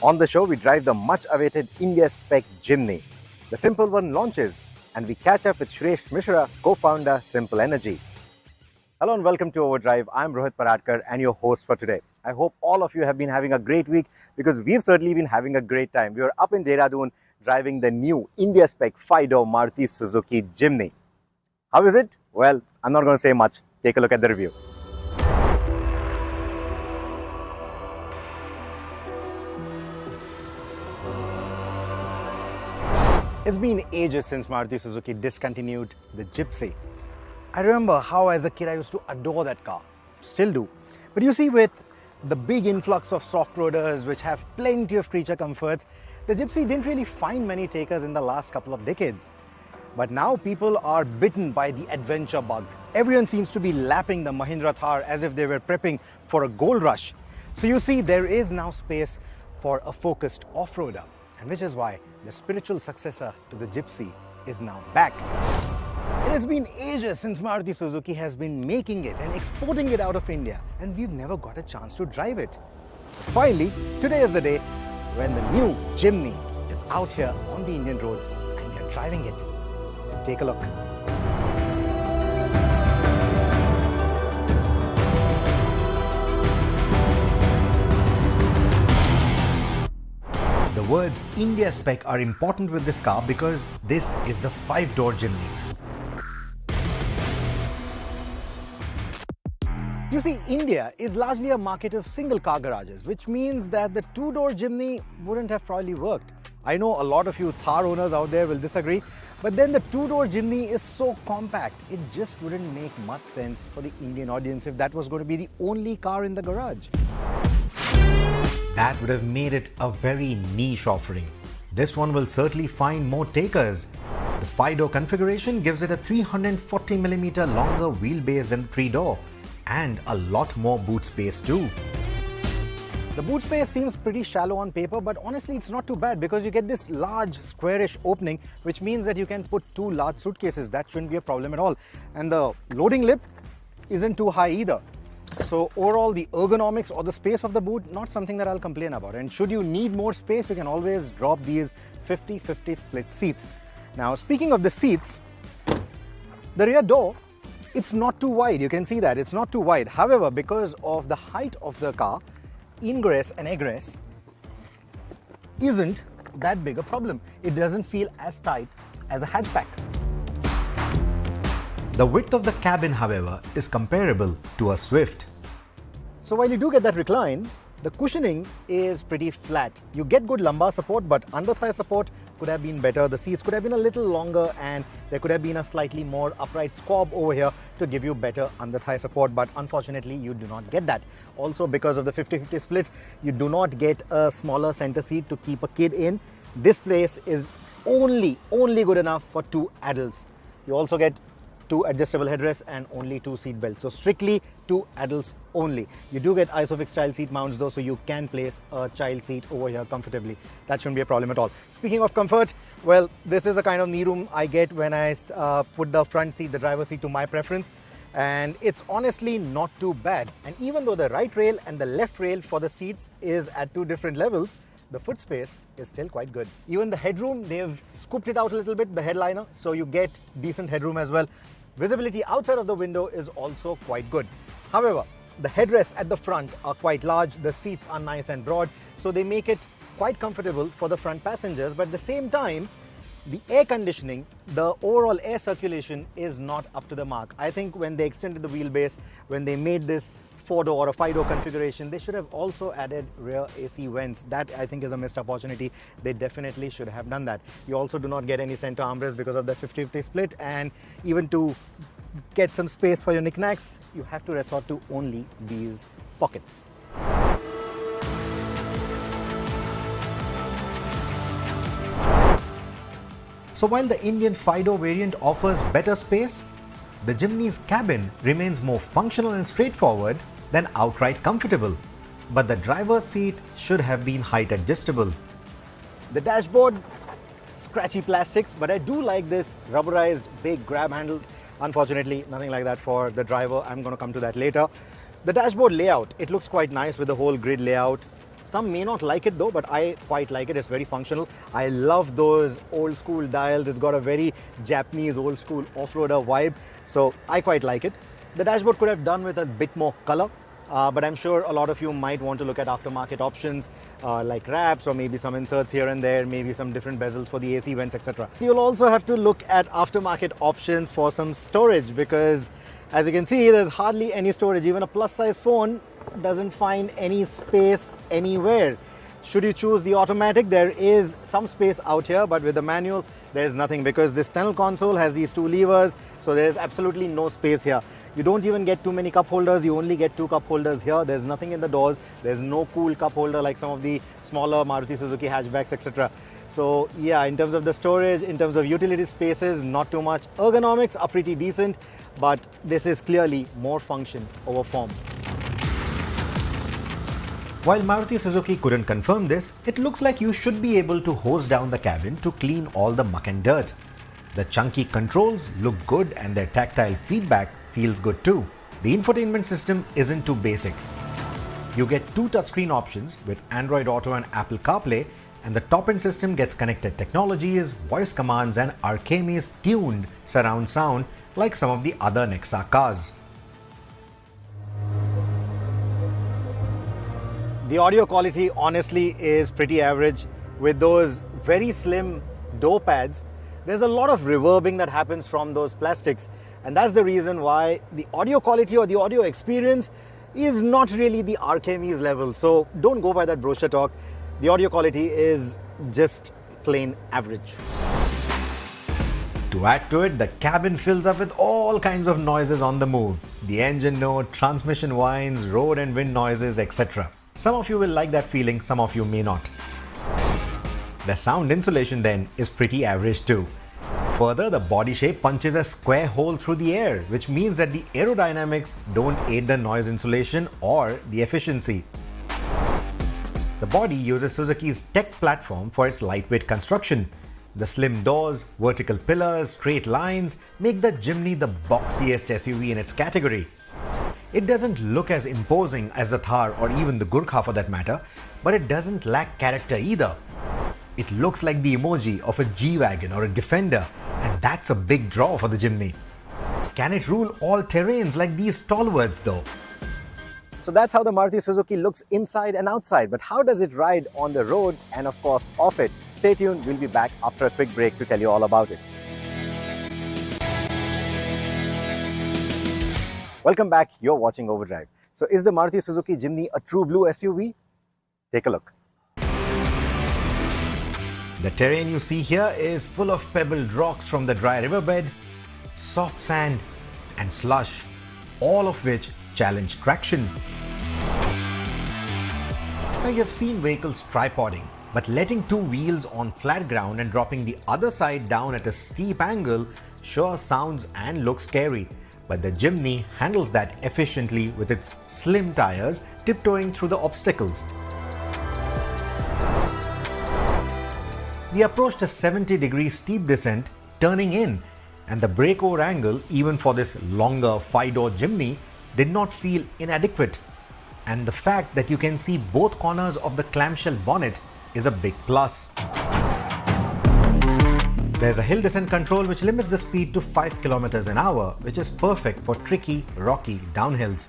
On the show, we drive the much-awaited India spec Jimny. The simple one launches, and we catch up with Shresh Mishra, co-founder Simple Energy. Hello and welcome to Overdrive. I'm Rohit Paradkar and your host for today. I hope all of you have been having a great week because we've certainly been having a great time. We are up in Dehradun driving the new India spec 5-door Maruti Suzuki Jimny. How is it? Well, I'm not going to say much. Take a look at the review. It's been ages since Maruti Suzuki discontinued the Gypsy. I remember how as a kid I used to adore that car, still do. But you see, with the big influx of soft-roaders which have plenty of creature comforts, the Gypsy didn't really find many takers in the last couple of decades. But now people are bitten by the adventure bug. Everyone seems to be lapping the Mahindra Thar as if they were prepping for a gold rush. So you see, there is now space for a focused off-roader, and which is why the spiritual successor to the Gypsy is now back. It has been ages since Maruti Suzuki has been making it and exporting it out of India, and we've never got a chance to drive it. Finally, today is the day when the new Jimny is out here on the Indian roads and we are driving it. Take a look. The words India spec are important with this car because this is the 5-door Jimny. You see, India is largely a market of single car garages, which means that the 2-door Jimny wouldn't have probably worked. I know a lot of you Thar owners out there will disagree, but then the 2-door Jimny is so compact, it just wouldn't make much sense for the Indian audience if that was going to be the only car in the garage. That would have made it a very niche offering. This one will certainly find more takers. The 5-door configuration gives it a 340mm longer wheelbase than the 3-door and a lot more boot space too. The boot space seems pretty shallow on paper, but honestly it's not too bad because you get this large squarish opening, which means that you can put 2 large suitcases. That shouldn't be a problem at all. And the loading lip isn't too high either. So overall, the ergonomics or the space of the boot, not something that I'll complain about. And should you need more space, you can always drop these 50-50 split seats. Now, speaking of the seats, the rear door, it's not too wide. You can see that it's not too wide. However, because of the height of the car, ingress and egress isn't that big a problem. It doesn't feel as tight as a hatchback. The width of the cabin, however, is comparable to a Swift. So while you do get that recline, the cushioning is pretty flat. You get good lumbar support, but under thigh support could have been better. The seats could have been a little longer and there could have been a slightly more upright squab over here to give you better under thigh support, but unfortunately you do not get that. Also, because of the 50-50 split, you do not get a smaller center seat to keep a kid in. This place is only good enough for 2 adults. You also get 2 adjustable headrests and only 2 seat belts. So strictly 2 adults only. You do get ISOFIX child seat mounts though, so you can place a child seat over here comfortably. That shouldn't be a problem at all. Speaking of comfort, well, this is the kind of knee room I get when I put the front seat, the driver's seat, to my preference. And it's honestly not too bad. And even though the right rail and the left rail for the seats is at 2 different levels, the foot space is still quite good. Even the headroom, they've scooped it out a little bit, the headliner, so you get decent headroom as well. Visibility outside of the window is also quite good. However, the headrests at the front are quite large, the seats are nice and broad, so they make it quite comfortable for the front passengers, but at the same time, the air conditioning, the overall air circulation is not up to the mark. I think when they extended the wheelbase, when they made this 4-door or a 5-door configuration, they should have also added rear AC vents. That I think is a missed opportunity. They definitely should have done that. You also do not get any center armrest because of the 50-50 split, and even to get some space for your knickknacks, you have to resort to only these pockets. So while the Indian 5-door variant offers better space, the Jimny's cabin remains more functional and straightforward than outright comfortable. But the driver's seat should have been height adjustable. The dashboard, scratchy plastics, but I do like this rubberized big grab handle. Unfortunately, nothing like that for the driver. I'm going to come to that later. The dashboard layout, it looks quite nice with the whole grid layout. Some may not like it though, but I quite like it. It's very functional. I love those old school dials. It's got a very Japanese old school off-roader vibe. So I quite like it. The dashboard could have done with a bit more color. But I'm sure a lot of you might want to look at aftermarket options like wraps or maybe some inserts here and there, maybe some different bezels for the AC vents, etc. You'll also have to look at aftermarket options for some storage because as you can see, there's hardly any storage. Even a plus size phone doesn't find any space anywhere. Should you choose the automatic, there is some space out here, but with the manual, there's nothing because this tunnel console has these two levers, so there's absolutely no space here. You don't even get too many cup holders, you only get 2 cup holders here. There's nothing in the doors, there's no cool cup holder like some of the smaller Maruti Suzuki hatchbacks, etc. So yeah, in terms of the storage, in terms of utility spaces, not too much. Ergonomics are pretty decent, but this is clearly more function over form. While Maruti Suzuki couldn't confirm this, it looks like you should be able to hose down the cabin to clean all the muck and dirt. The chunky controls look good and their tactile feedback feels good too. The infotainment system isn't too basic. You get 2 touchscreen options with Android Auto and Apple CarPlay, and the top-end system gets connected technologies, voice commands and Archaime's tuned surround sound like some of the other Nexa cars. The audio quality honestly is pretty average. With those very slim door pads, there's a lot of reverbing that happens from those plastics, and that's the reason why the audio quality or the audio experience is not really the Archaime's level. So don't go by that brochure talk. The audio quality is just plain average. To add to it, the cabin fills up with all kinds of noises on the move. The engine note, transmission whines, road and wind noises, etc. Some of you will like that feeling, some of you may not. The sound insulation then is pretty average too. Further, the body shape punches a square hole through the air, which means that the aerodynamics don't aid the noise insulation or the efficiency. The body uses Suzuki's tech platform for its lightweight construction. The slim doors, vertical pillars, straight lines make the Jimny the boxiest SUV in its category. It doesn't look as imposing as the Thar or even the Gurkha for that matter, but it doesn't lack character either. It looks like the emoji of a G-Wagon or a Defender, and that's a big draw for the Jimny. Can it rule all terrains like these stalwarts though? So that's how the Maruti Suzuki looks inside and outside, but how does it ride on the road and of course off it? Stay tuned, we'll be back after a quick break to tell you all about it. Welcome back, you're watching Overdrive. So is the Maruti Suzuki Jimny a true blue SUV? Take a look. The terrain you see here is full of pebbled rocks from the dry riverbed, soft sand and slush, all of which challenge traction. Now you have seen vehicles tripoding, but letting 2 wheels on flat ground and dropping the other side down at a steep angle sure sounds and looks scary. But the Jimny handles that efficiently with its slim tires tiptoeing through the obstacles. We approached a 70-degree steep descent turning in, and the brake-over angle, even for this longer 5-door Jimny, did not feel inadequate. And the fact that you can see both corners of the clamshell bonnet is a big plus. There's a hill descent control which limits the speed to 5 km an hour, which is perfect for tricky, rocky downhills.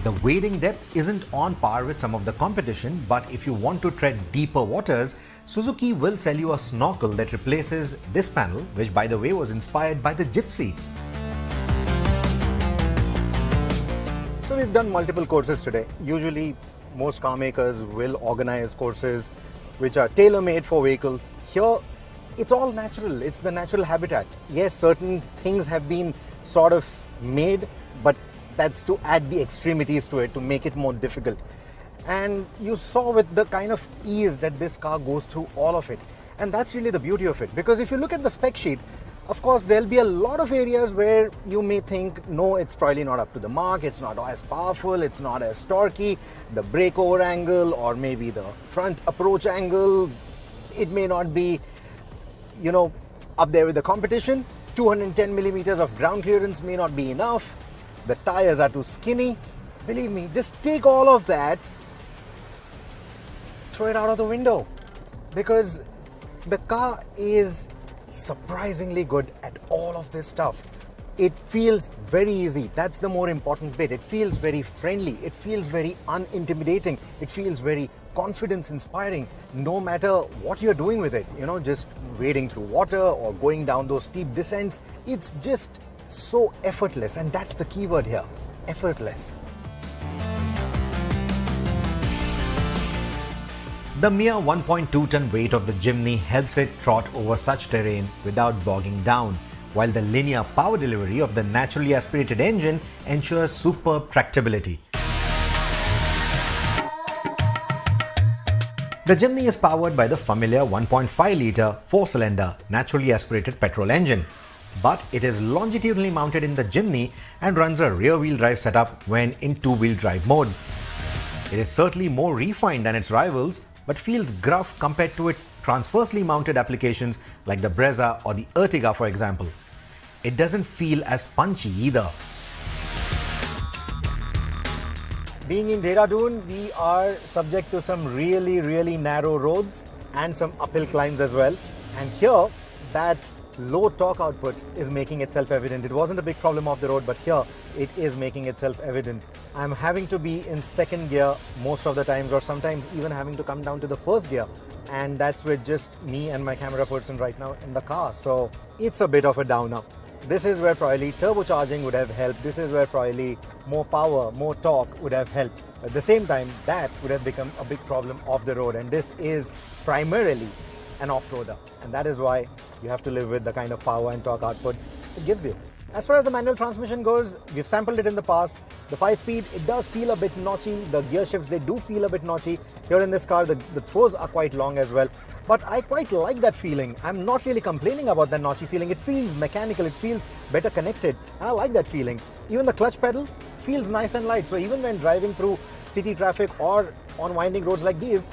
The wading depth isn't on par with some of the competition, but if you want to tread deeper waters, Suzuki will sell you a snorkel that replaces this panel, which by the way was inspired by the Gypsy. So we've done multiple courses today. Usually most car makers will organize courses which are tailor-made for vehicles. Here it's all natural, it's the natural habitat. Yes, certain things have been sort of made, but that's to add the extremities to it, to make it more difficult. And you saw with the kind of ease that this car goes through all of it. And that's really the beauty of it, because if you look at the spec sheet, of course there'll be a lot of areas where you may think, no, it's probably not up to the mark, it's not as powerful, it's not as torquey, the brake over angle or maybe the front approach angle, it may not be, up there with the competition. 210 millimeters of ground clearance may not be enough, the tires are too skinny, Believe me, just take all of that, throw it out of the window, because the car is surprisingly good at all of this stuff. It feels very easy. That's the more important bit. It feels very friendly. It feels very unintimidating. It feels very confidence inspiring, no matter what you're doing with it. You know, just wading through water or going down those steep descents. It's just so effortless, and that's the key word here, effortless. The mere 1.2-ton weight of the Jimny helps it trot over such terrain without bogging down, while the linear power delivery of the naturally aspirated engine ensures superb tractability. The Jimny is powered by the familiar 1.5-litre 4-cylinder naturally aspirated petrol engine, but it is longitudinally mounted in the Jimny and runs a rear-wheel drive setup when in two-wheel drive mode. It is certainly more refined than its rivals, but feels gruff compared to its transversely mounted applications like the Brezza or the Ertiga, for example. It doesn't feel as punchy either. Being in Dehradun, we are subject to some really narrow roads and some uphill climbs as well. And here, that low torque output is making itself evident. It wasn't a big problem off the road, but here it is making itself evident. I'm having to be in second gear most of the times, or sometimes even having to come down to the first gear. And that's with just me and my camera person right now in the car. So it's a bit of a downer. This is where probably turbocharging would have helped. This is where probably more power, more torque would have helped. At the same time, that would have become a big problem off the road. And this is primarily an off-roader. And that is why you have to live with the kind of power and torque output it gives you. As far as the manual transmission goes, we've sampled it in the past. The 5-speed, it does feel a bit notchy. The gear shifts, they do feel a bit notchy. Here in this car, the throws are quite long as well. But I quite like that feeling. I'm not really complaining about that notchy feeling. It feels mechanical, it feels better connected, and I like that feeling. Even the clutch pedal feels nice and light. So even when driving through city traffic or on winding roads like these,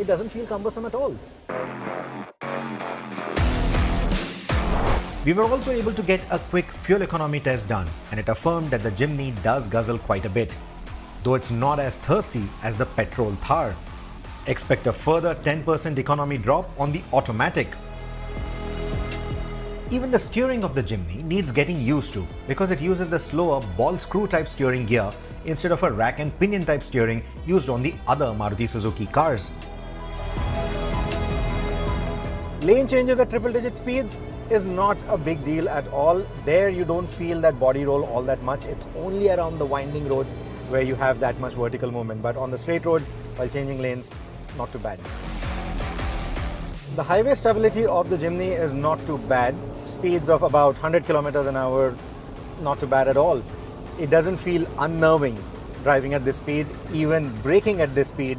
it doesn't feel cumbersome at all. We were also able to get a quick fuel economy test done, and it affirmed that the Jimny does guzzle quite a bit, though it's not as thirsty as the petrol Thar. Expect a further 10% economy drop on the automatic. Even the steering of the Jimny needs getting used to, because it uses the slower ball screw type steering gear instead of a rack and pinion type steering used on the other Maruti Suzuki cars. Lane changes at triple-digit speeds is not a big deal at all. There you don't feel that body roll all that much. It's only around the winding roads where you have that much vertical movement. But on the straight roads, while changing lanes, not too bad. The highway stability of the Jimny is not too bad. Speeds of about 100 kilometers an hour, not too bad at all. It doesn't feel unnerving driving at this speed. Even braking at this speed,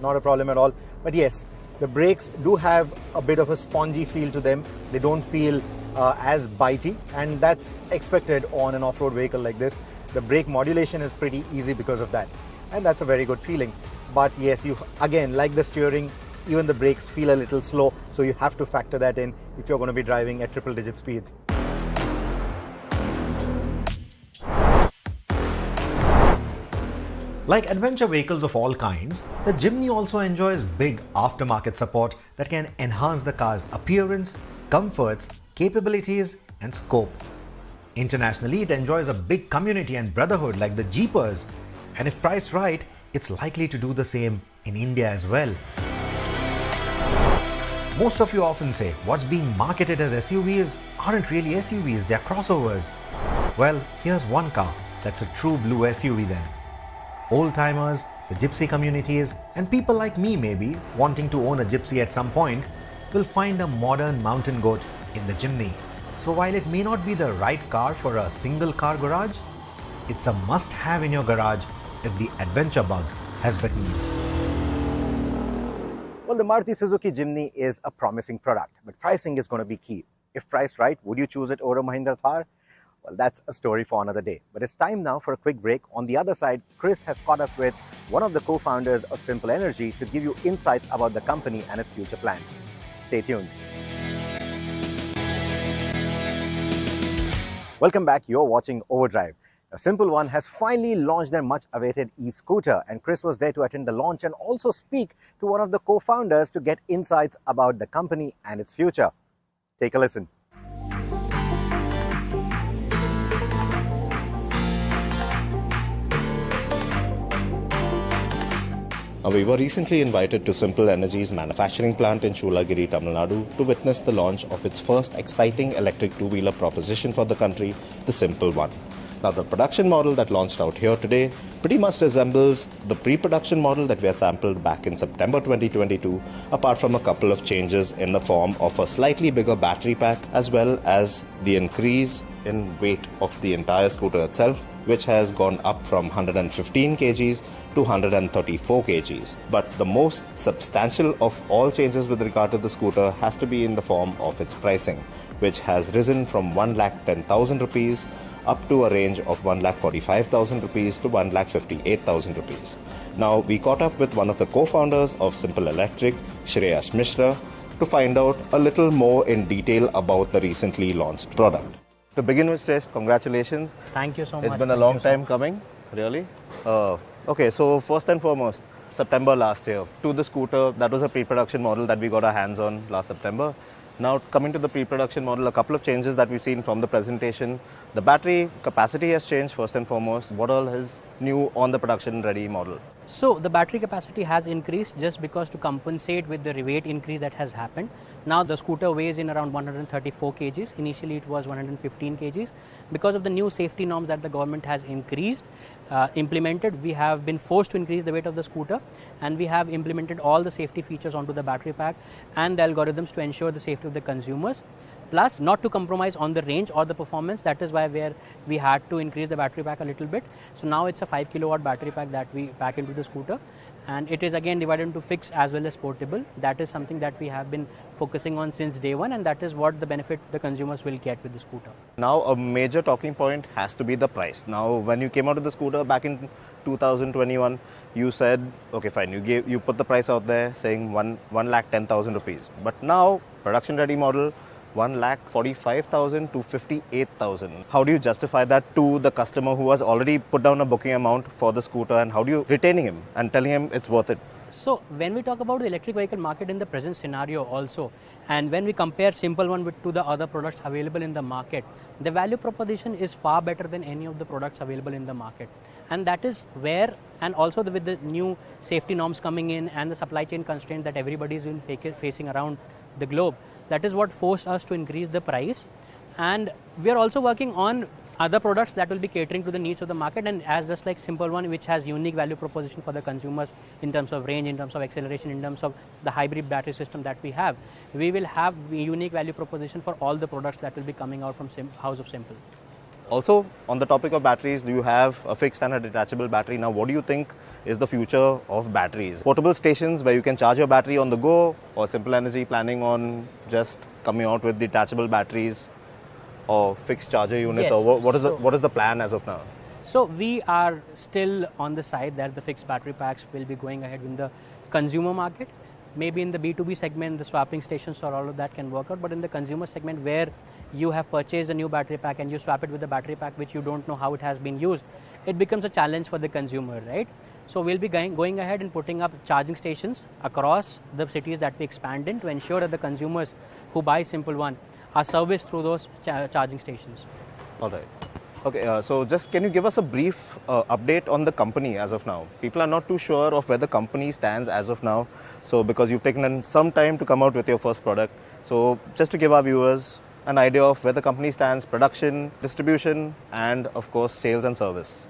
not a problem at all. But yes, the brakes do have a bit of a spongy feel to them. They don't feel as bitey, and that's expected on an off-road vehicle like this. The brake modulation is pretty easy because of that, and that's a very good feeling. But yes, you again, like the steering, even the brakes feel a little slow, so you have to factor that in if you're going to be driving at triple-digit speeds. Like adventure vehicles of all kinds, the Jimny also enjoys big aftermarket support that can enhance the car's appearance, comforts, capabilities, and scope. Internationally, it enjoys a big community and brotherhood like the Jeepers, and if priced right, it's likely to do the same in India as well. Most of you often say what's being marketed as SUVs aren't really SUVs, they're crossovers. Well, here's one car that's a true blue SUV then. Old-timers, the gypsy communities, and people like me maybe wanting to own a gypsy at some point will find a modern mountain goat in the Jimny. So while it may not be the right car for a single car garage, it's a must-have in your garage if the adventure bug has bitten you. Well, the Maruti Suzuki Jimny is a promising product, but pricing is going to be key. If priced right, would you choose it over a Mahindra Thar? Well, that's a story for another day. But it's time now for a quick break. On the other side, Chris has caught up with one of the co-founders of Simple Energy to give you insights about the company and its future plans. Stay tuned. Welcome back. You're watching Overdrive. Simple One has finally launched their much-awaited e-scooter, and Chris was there to attend the launch and also speak to one of the co-founders to get insights about the company and its future. Take a listen. We were recently invited to Simple Energy's manufacturing plant in Shoolagiri, Tamil Nadu to witness the launch of its first exciting electric two-wheeler proposition for the country, the Simple One. Now, the production model that launched out here today pretty much resembles the pre-production model that we had sampled back in September 2022, apart from a couple of changes in the form of a slightly bigger battery pack as well as the increase in weight of the entire scooter itself, which has gone up from 115 kgs to 134 kgs. But the most substantial of all changes with regard to the scooter has to be in the form of its pricing, which has risen from 1,10,000 rupees up to a range of 1,45,000 rupees to 1,58,000 rupees. Now, we caught up with one of the co-founders of Simple Electric, Shreyash Mishra, to find out a little more in detail about the recently launched product. To begin with, Shreyash, congratulations. Thank you so much. It's been a long time coming, really. Okay, so first and foremost, September last year, to the scooter, that was a pre-production model that we got our hands on last September. Now, coming to the pre-production model, a couple of changes that we've seen from the presentation. The battery capacity has changed first and foremost. What all is new on the production-ready model? So, the battery capacity has increased just because to compensate with the weight increase that has happened. Now, the scooter weighs in around 134 kgs. Initially, it was 115 kgs. Because of the new safety norms that the government has implemented, we have been forced to increase the weight of the scooter, and we have implemented all the safety features onto the battery pack and the algorithms to ensure the safety of the consumers. Plus, not to compromise on the range or the performance. That is why we had to increase the battery pack a little bit. So now it's a 5 kilowatt battery pack that we pack into the scooter, and it is again divided into fixed as well as portable. That is something that we have been focusing on since day one, and that is what the benefit the consumers will get with the scooter. Now, a major talking point has to be the price. Now, when you came out of the scooter back in 2021, you said, okay, fine, you put the price out there saying 1,10,000 rupees. But now, production ready model, 1,45,000 to 58,000. How do you justify that to the customer who has already put down a booking amount for the scooter, and how do you retaining him and telling him it's worth it? So, when we talk about the electric vehicle market in the present scenario also, and when we compare Simple One to the other products available in the market, the value proposition is far better than any of the products available in the market. And that is where, and also with the new safety norms coming in and the supply chain constraint that everybody is facing around the globe, that is what forced us to increase the price. And we are also working on other products that will be catering to the needs of the market, and as just like Simple One, which has unique value proposition for the consumers in terms of range, in terms of acceleration, in terms of the hybrid battery system that we will have a unique value proposition for all the products that will be coming out from House of Simple. Also, on the topic of batteries, do you have a fixed and a detachable battery? Now, what do you think is the future of batteries? Portable stations where you can charge your battery on the go, or Simple Energy planning on just coming out with detachable batteries or fixed charger units? Yes. Or what is the plan as of now? So we are still on the side that the fixed battery packs will be going ahead in the consumer market. Maybe in the B2B segment, the swapping stations or all of that can work out, but in the consumer segment where you have purchased a new battery pack and you swap it with a battery pack which you don't know how it has been used, it becomes a challenge for the consumer, right? So we'll be going ahead and putting up charging stations across the cities that we expand in to ensure that the consumers who buy Simple One are serviced through those charging stations. All right. Okay, so just can you give us a brief update on the company as of now? People are not too sure of where the company stands as of now. So because you've taken some time to come out with your first product. So just to give our viewers an idea of where the company stands, production, distribution, and of course sales and service.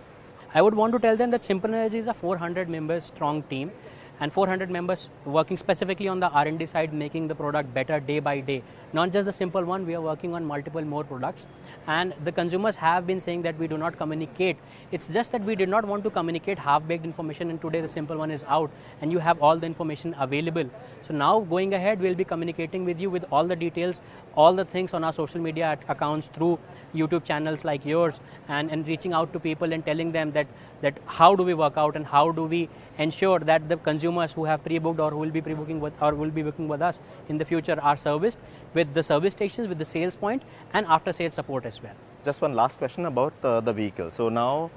I would want to tell them that Simple Energy is a 400 members strong team, and 400 members working specifically on the R&D side, making the product better day by day. Not just the Simple One, we are working on multiple more products, and the consumers have been saying that we do not communicate. It's just that we did not want to communicate half-baked information, and today the Simple One is out and you have all the information available. So now going ahead, we'll be communicating with you with all the details, all the things on our social media accounts through YouTube channels like yours, and reaching out to people and telling them that how do we work out and how do we ensure that the consumers who have pre-booked or who will be pre-booking with or will be booking with us in the future are serviced with the service stations, with the sales point and after sales support as well. Just one last question about the vehicle. So now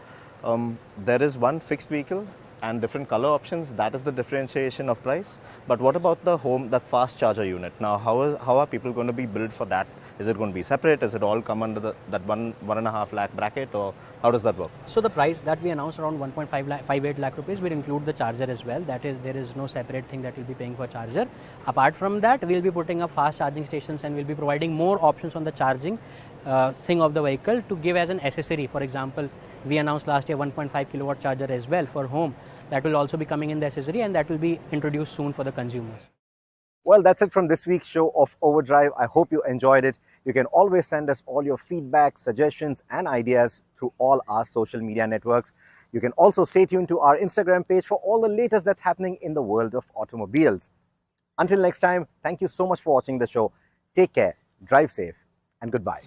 there is one fixed vehicle and different color options. That is the differentiation of price. But what about the that fast charger unit? Now, how are people going to be billed for that? Is it going to be separate? Is it all come under that 1.5 lakh bracket, or how does that work? So the price that we announced around 1.58 lakh rupees will include the charger as well. That is, there is no separate thing that we'll be paying for charger. Apart from that, we'll be putting up fast charging stations and we'll be providing more options on the charging thing of the vehicle to give as an accessory. For example, we announced last year 1.5 kilowatt charger as well for home. That will also be coming in the accessory and that will be introduced soon for the consumers. Well, that's it from this week's show of Overdrive. I hope you enjoyed it. You can always send us all your feedback, suggestions, and ideas through all our social media networks. You can also stay tuned to our Instagram page for all the latest that's happening in the world of automobiles. Until next time, thank you so much for watching the show. Take care, drive safe, and goodbye.